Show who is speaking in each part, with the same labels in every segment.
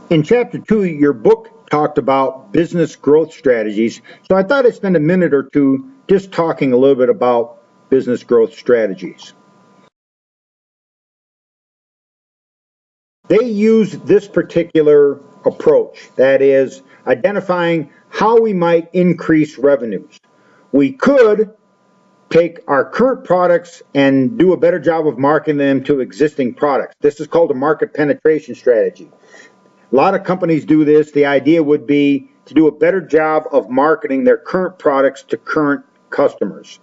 Speaker 1: In chapter 2, your book talked about business growth strategies, so I thought I'd spend a minute or two just talking a little bit about business growth strategies. They use this particular approach, that is, identifying how we might increase revenues. We could take our current products and do a better job of marketing them to existing products. This is called a market penetration strategy. A lot of companies do this. The idea would be to do a better job of marketing their current products to current customers.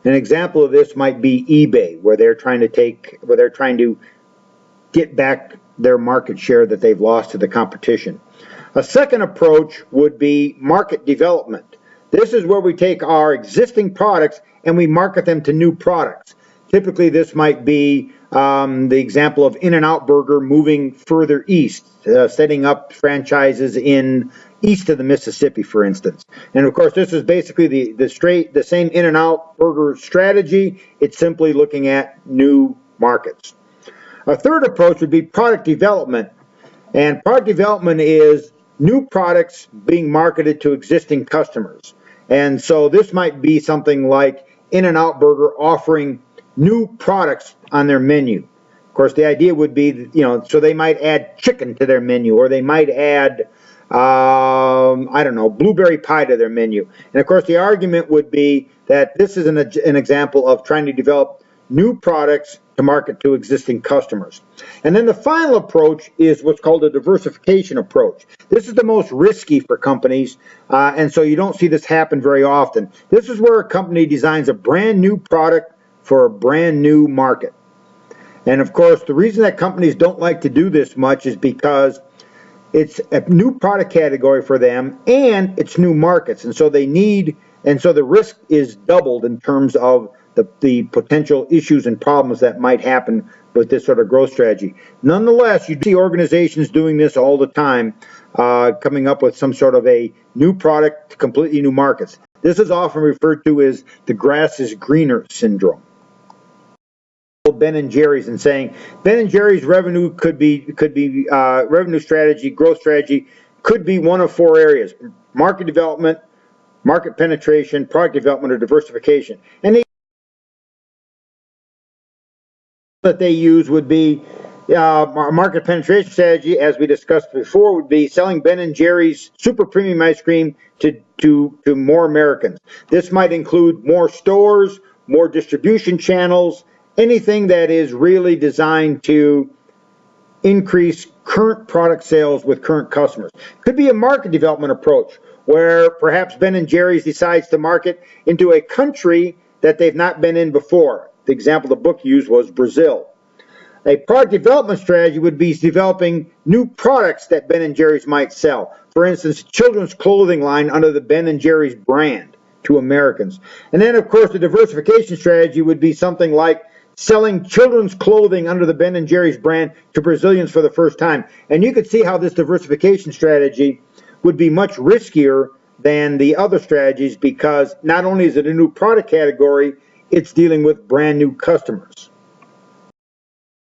Speaker 1: An example of this might be eBay, where they're trying to get back their market share that they've lost to the competition. A second approach would be market development. This is where we take our existing products and we market them to new products. Typically, this might be the example of In-N-Out Burger moving further east, setting up franchises in east of the Mississippi, for instance. And of course, this is basically the same In-N-Out Burger strategy. It's simply looking at new markets. A third approach would be product development. And product development is new products being marketed to existing customers. And so this might be something like In-N-Out Burger offering new products on their menu. Of course, the idea would be, so they might add chicken to their menu, or they might add, I don't know, blueberry pie to their menu. And of course, the argument would be that this is an example of trying to develop new products to market to existing customers. And then the final approach is what's called a diversification approach. This is the most risky for companies, and so you don't see this happen very often. This is where a company designs a brand new product for a brand new market. And of course, the reason that companies don't like to do this much is because it's a new product category for them and it's new markets. And so the risk is doubled in terms of the potential issues and problems that might happen with this sort of growth strategy. Nonetheless, you see organizations doing this all the time, coming up with some sort of a new product to completely new markets. This is often referred to as the grass is greener syndrome. Ben and Jerry's and saying Ben and Jerry's revenue could be revenue strategy, growth strategy could be one of four areas: market development, market penetration, product development, or diversification. And that they use would be market penetration strategy, as we discussed before, would be selling Ben and Jerry's super premium ice cream to more Americans. This might include more stores, more distribution channels, anything that is really designed to increase current product sales with current customers. Could be a market development approach where perhaps Ben and Jerry's decides to market into a country that they've not been in before. The example the book used was Brazil. A product development strategy would be developing new products that Ben and Jerry's might sell. For instance, children's clothing line under the Ben and Jerry's brand to Americans. And then, of course, the diversification strategy would be something like selling children's clothing under the Ben and Jerry's brand to Brazilians for the first time. And you could see how this diversification strategy would be much riskier than the other strategies, because not only is it a new product category, it's dealing with brand new customers.